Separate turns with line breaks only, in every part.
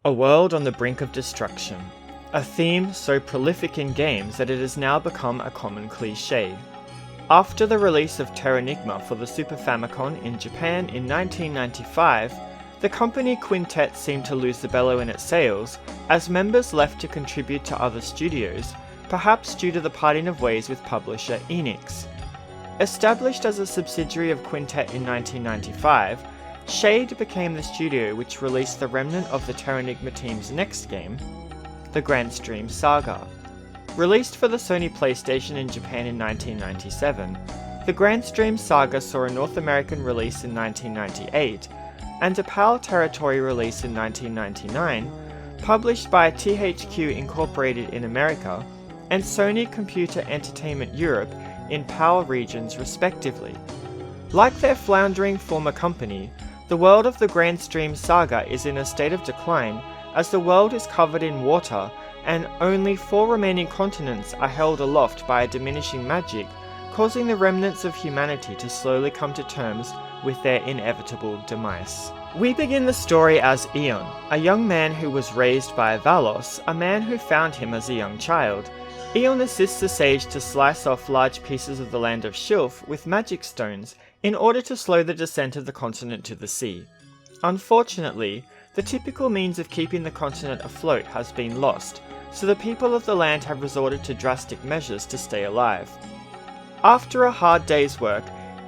A world on the brink of destruction. A theme so prolific in games that it has now become a common cliché. After the release of Terranigma for the Super Famicom in Japan in 1995, the company Quintet seemed to lose the bellow in its sales as members left to contribute to other studios, perhaps due to the parting of ways with publisher Enix. Established as a subsidiary of Quintet in 1995, Shade became the studio which released the remnant of the Terranigma team's next game, the Granstream Saga. Released for the Sony PlayStation in Japan in 1997, the Granstream Saga saw a North American release in 1998, and a PAL territory release in 1999, published by THQ Incorporated in America, and Sony Computer Entertainment Europe in PAL regions respectively. Like their floundering former company, the world of the Granstream Saga is in a state of decline as the world is covered in water and only 4 remaining continents are held aloft by a diminishing magic, causing the remnants of humanity to slowly come to terms with their inevitable demise. We begin the story as Eon, a young man who was raised by Valos, a man who found him as a young child. Eon assists the sage to slice off large pieces of the land of Shilf with magic stones in order to slow the descent of the continent to the sea. Unfortunately, the typical means of keeping the continent afloat has been lost, so the people of the land have resorted to drastic measures to stay alive. After a hard day's work,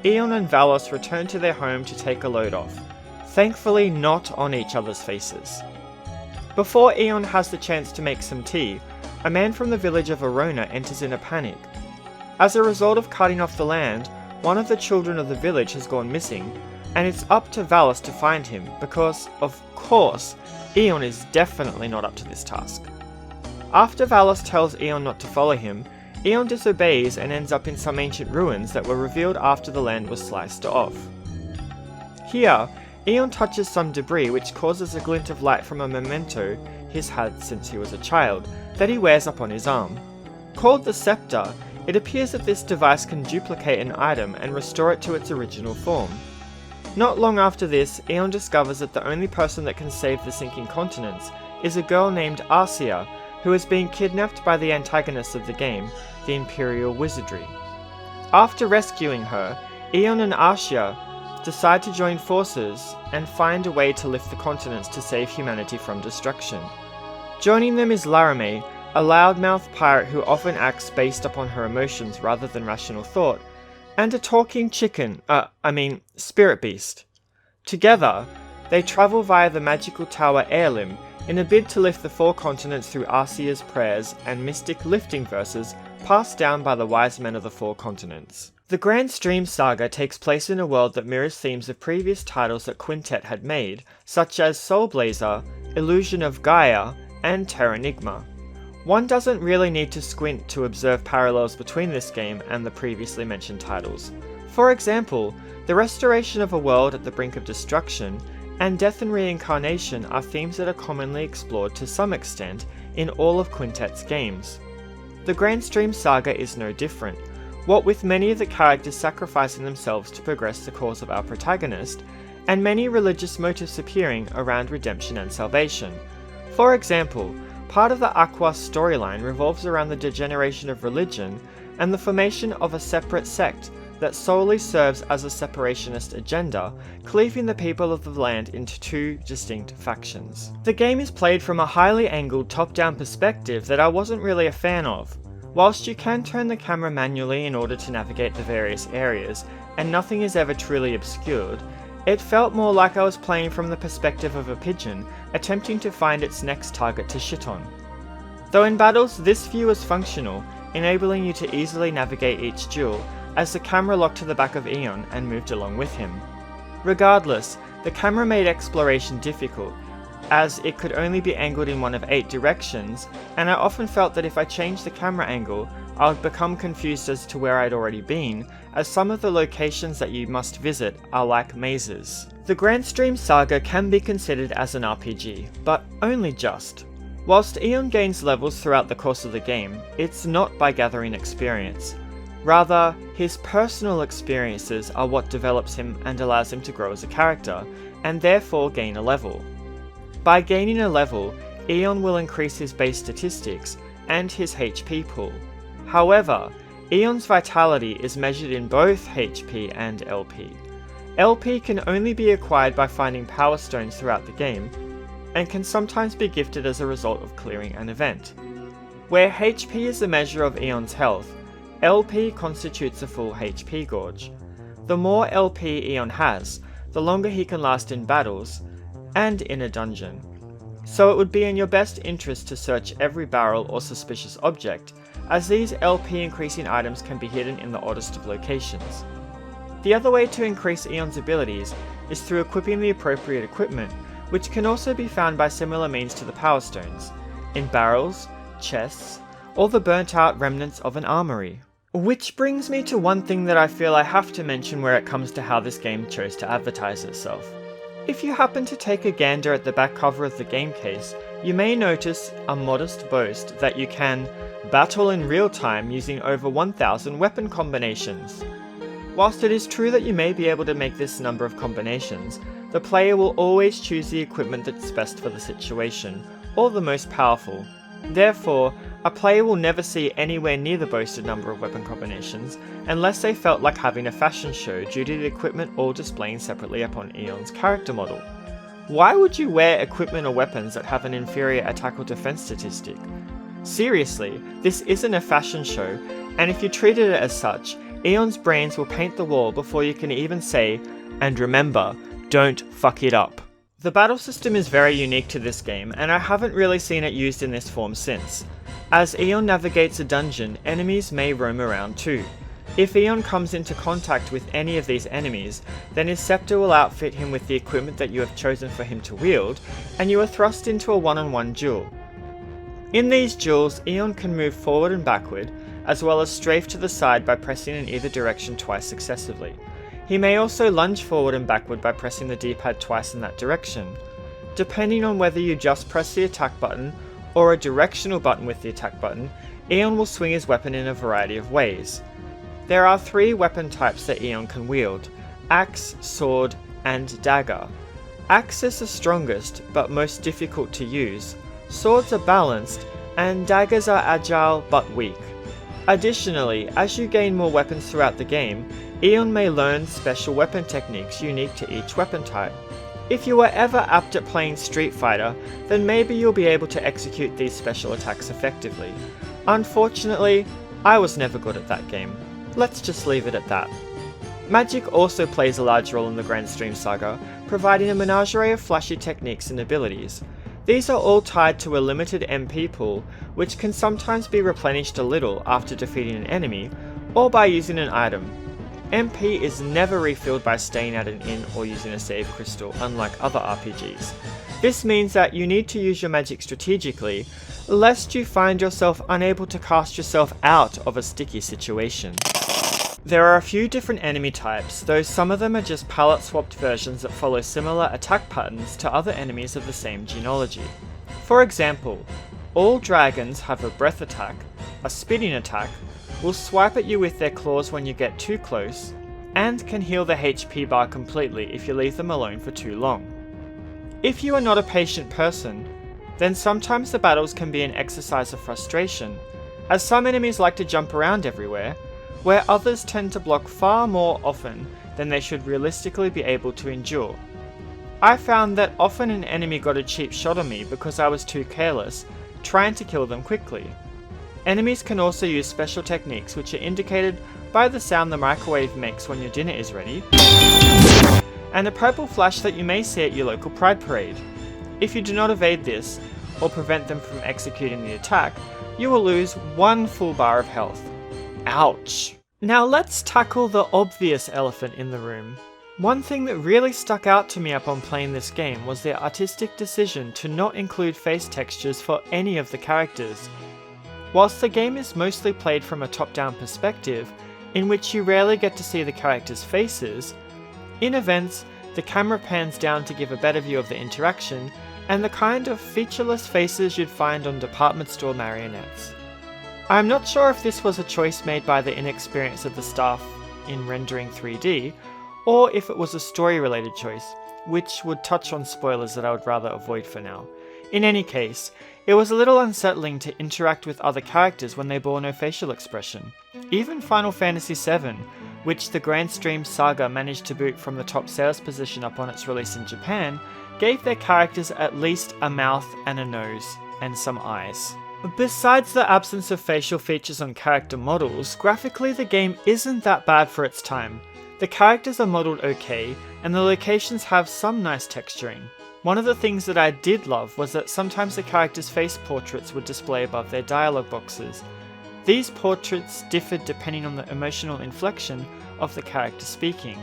Eon and Valos return to their home to take a load off, thankfully not on each other's faces. Before Eon has the chance to make some tea, a man from the village of Arona enters in a panic. As a result of cutting off the land, one of the children of the village has gone missing, and it's up to Valos to find him because, of course, Eon is definitely not up to this task. After Valos tells Eon not to follow him, Eon disobeys and ends up in some ancient ruins that were revealed after the land was sliced off. Here, Eon touches some debris which causes a glint of light from a memento he's had since he was a child, that he wears up on his arm. Called the Scepter, it appears that this device can duplicate an item and restore it to its original form. Not long after this, Eon discovers that the only person that can save the sinking continents is a girl named Arcia, who is being kidnapped by the antagonists of the game, the Imperial Wizardry. After rescuing her, Eon and Arcia decide to join forces and find a way to lift the continents to save humanity from destruction. Joining them is Laramie, a loudmouth pirate who often acts based upon her emotions rather than rational thought, and a talking spirit beast. Together, they travel via the magical tower Heirloom in a bid to lift the 4 continents through Arcia's prayers and mystic lifting verses passed down by the wise men of the 4 continents. The Granstream Saga takes place in a world that mirrors themes of previous titles that Quintet had made, such as Soul Blazer, Illusion of Gaia, and Terranigma. One doesn't really need to squint to observe parallels between this game and the previously mentioned titles. For example, the restoration of a world at the brink of destruction and death and reincarnation are themes that are commonly explored to some extent in all of Quintet's games. The Granstream Saga is no different, what with many of the characters sacrificing themselves to progress the cause of our protagonist, and many religious motifs appearing around redemption and salvation. For example, part of the Aqua storyline revolves around the degeneration of religion and the formation of a separate sect that solely serves as a separationist agenda, cleaving the people of the land into 2 distinct factions. The game is played from a highly angled top-down perspective that I wasn't really a fan of. Whilst you can turn the camera manually in order to navigate the various areas, and nothing is ever truly obscured, it felt more like I was playing from the perspective of a pigeon attempting to find its next target to shit on. Though in battles this view is functional, enabling you to easily navigate each duel, as the camera locked to the back of Eon and moved along with him. Regardless, the camera made exploration difficult, as it could only be angled in one of 8 directions, and I often felt that if I changed the camera angle, I would become confused as to where I'd already been, as some of the locations that you must visit are like mazes. The Granstream Saga can be considered as an RPG, but only just. Whilst Eon gains levels throughout the course of the game, it's not by gathering experience. Rather, his personal experiences are what develops him and allows him to grow as a character, and therefore gain a level. By gaining a level, Eon will increase his base statistics and his HP pool. However, Eon's vitality is measured in both HP and LP. LP can only be acquired by finding power stones throughout the game, and can sometimes be gifted as a result of clearing an event. Where HP is a measure of Eon's health, LP constitutes a full HP gauge. The more LP Eon has, the longer he can last in battles, and in a dungeon. So it would be in your best interest to search every barrel or suspicious object, as these LP increasing items can be hidden in the oddest of locations. The other way to increase Eon's abilities is through equipping the appropriate equipment, which can also be found by similar means to the power stones, in barrels, chests, or the burnt out remnants of an armory. Which brings me to one thing that I feel I have to mention where it comes to how this game chose to advertise itself. If you happen to take a gander at the back cover of the game case, you may notice a modest boast that you can battle in real time using over 1,000 weapon combinations. Whilst it is true that you may be able to make this number of combinations, the player will always choose the equipment that's best for the situation, or the most powerful. Therefore, a player will never see anywhere near the boasted number of weapon combinations, unless they felt like having a fashion show due to the equipment all displaying separately upon Eon's character model. Why would you wear equipment or weapons that have an inferior attack or defense statistic? Seriously, this isn't a fashion show, and if you treated it as such, Eon's brains will paint the wall before you can even say, "And remember, don't fuck it up." The battle system is very unique to this game, and I haven't really seen it used in this form since. As Eon navigates a dungeon, enemies may roam around too. If Eon comes into contact with any of these enemies, then his scepter will outfit him with the equipment that you have chosen for him to wield, and you are thrust into a one-on-one duel. In these duels, Eon can move forward and backward, as well as strafe to the side by pressing in either direction twice successively. He may also lunge forward and backward by pressing the D-pad twice in that direction. Depending on whether you just press the attack button or a directional button with the attack button, Eon will swing his weapon in a variety of ways. There are 3 weapon types that Eon can wield: axe, sword, and dagger. Axe is the strongest but most difficult to use, swords are balanced, and daggers are agile but weak. Additionally, as you gain more weapons throughout the game, Eon may learn special weapon techniques unique to each weapon type. If you are ever apt at playing Street Fighter, then maybe you'll be able to execute these special attacks effectively. Unfortunately, I was never good at that game. Let's just leave it at that. Magic also plays a large role in the Granstream Saga, providing a menagerie of flashy techniques and abilities. These are all tied to a limited MP pool, which can sometimes be replenished a little after defeating an enemy, or by using an item. MP is never refilled by staying at an inn or using a save crystal, unlike other RPGs. This means that you need to use your magic strategically, lest you find yourself unable to cast yourself out of a sticky situation. There are a few different enemy types, though some of them are just palette swapped versions that follow similar attack patterns to other enemies of the same genealogy. For example, all dragons have a breath attack, a spitting attack, will swipe at you with their claws when you get too close, and can heal the HP bar completely if you leave them alone for too long. If you are not a patient person, then sometimes the battles can be an exercise of frustration, as some enemies like to jump around everywhere, where others tend to block far more often than they should realistically be able to endure. I found that often an enemy got a cheap shot on me because I was too careless, trying to kill them quickly. Enemies can also use special techniques which are indicated by the sound the microwave makes when your dinner is ready, and a purple flash that you may see at your local Pride Parade. If you do not evade this, or prevent them from executing the attack, you will lose 1 full bar of health. Ouch! Now let's tackle the obvious elephant in the room. One thing that really stuck out to me upon playing this game was their artistic decision to not include face textures for any of the characters. Whilst the game is mostly played from a top-down perspective, in which you rarely get to see the characters' faces, in events, the camera pans down to give a better view of the interaction, and the kind of featureless faces you'd find on department store marionettes. I'm not sure if this was a choice made by the inexperience of the staff in rendering 3D, or if it was a story-related choice, which would touch on spoilers that I would rather avoid for now. In any case, it was a little unsettling to interact with other characters when they bore no facial expression. Even Final Fantasy VII, which the Granstream Saga managed to boot from the top sales position upon its release in Japan, gave their characters at least a mouth and a nose, and some eyes. Besides the absence of facial features on character models, graphically the game isn't that bad for its time. The characters are modelled okay, and the locations have some nice texturing. One of the things that I did love was that sometimes the characters' face portraits would display above their dialogue boxes. These portraits differed depending on the emotional inflection of the character speaking.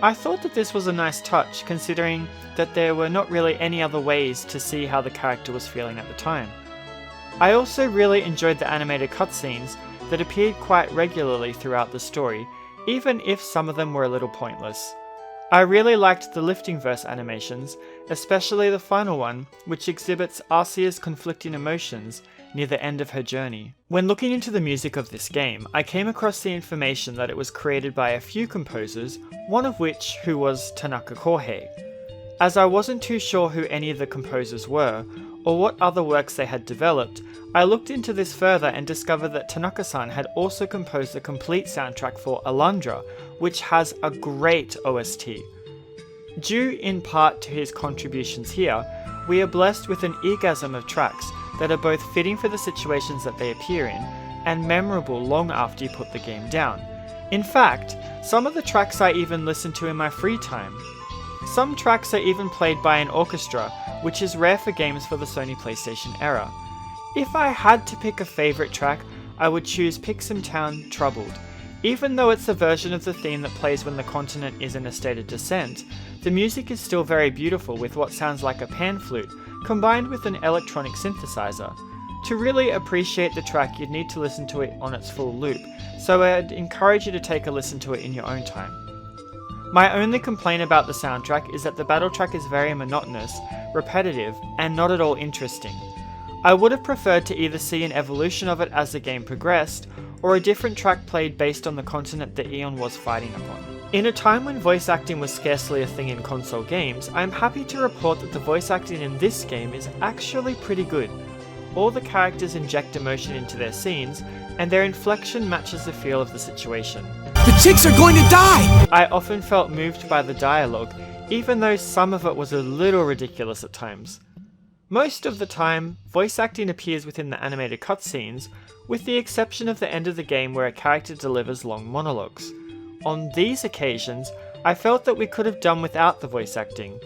I thought that this was a nice touch, considering that there were not really any other ways to see how the character was feeling at the time. I also really enjoyed the animated cutscenes that appeared quite regularly throughout the story, even if some of them were a little pointless. I really liked the lifting verse animations, especially the final one, which exhibits Arcea's conflicting emotions near the end of her journey. When looking into the music of this game, I came across the information that it was created by a few composers, one of which who was Tanaka Kohei. As I wasn't too sure who any of the composers were, or what other works they had developed, I looked into this further and discovered that Tanaka-san had also composed a complete soundtrack for Alandra, which has a great OST. Due in part to his contributions here, we are blessed with an orgasm of tracks that are both fitting for the situations that they appear in, and memorable long after you put the game down. In fact, some of the tracks I even listen to in my free time. Some tracks are even played by an orchestra, which is rare for games for the Sony PlayStation era. If I had to pick a favourite track, I would choose Pixum Town Troubled. Even though it's a version of the theme that plays when the continent is in a state of descent, the music is still very beautiful with what sounds like a pan flute, combined with an electronic synthesizer. To really appreciate the track, you'd need to listen to it on its full loop, so I'd encourage you to take a listen to it in your own time. My only complaint about the soundtrack is that the battle track is very monotonous, repetitive, and not at all interesting. I would have preferred to either see an evolution of it as the game progressed, or a different track played based on the continent that Eon was fighting upon. In a time when voice acting was scarcely a thing in console games, I am happy to report that the voice acting in this game is actually pretty good. All the characters inject emotion into their scenes, and their inflection matches the feel of the situation.
The chicks are going to die!
I often felt moved by the dialogue, even though some of it was a little ridiculous at times. Most of the time, voice acting appears within the animated cutscenes, with the exception of the end of the game where a character delivers long monologues. On these occasions, I felt that we could have done without the voice acting.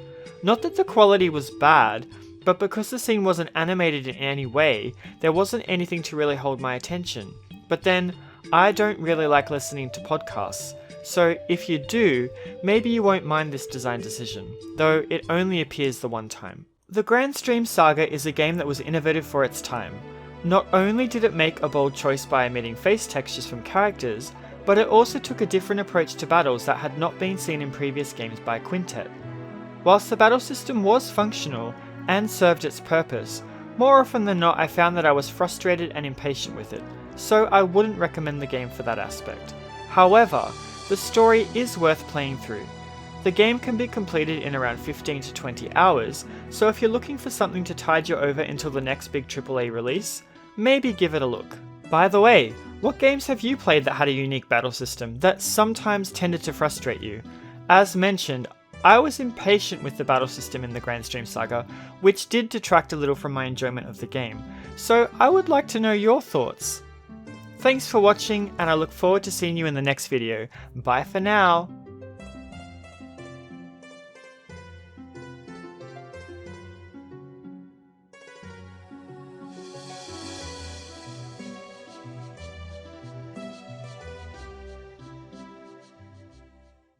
Not that the quality was bad, but because the scene wasn't animated in any way, there wasn't anything to really hold my attention. But then, I don't really like listening to podcasts, so if you do, maybe you won't mind this design decision, though it only appears the one time. The Granstream Saga is a game that was innovative for its time. Not only did it make a bold choice by omitting face textures from characters, but it also took a different approach to battles that had not been seen in previous games by Quintet. Whilst the battle system was functional and served its purpose, more often than not I found that I was frustrated and impatient with it, so I wouldn't recommend the game for that aspect. However, the story is worth playing through. The game can be completed in around 15 to 20 hours, so if you're looking for something to tide you over until the next big AAA release, maybe give it a look. By the way, what games have you played that had a unique battle system that sometimes tended to frustrate you? As mentioned, I was impatient with the battle system in the Granstream Saga, which did detract a little from my enjoyment of the game, so I would like to know your thoughts. Thanks for watching, and I look forward to seeing you in the next video. Bye for now!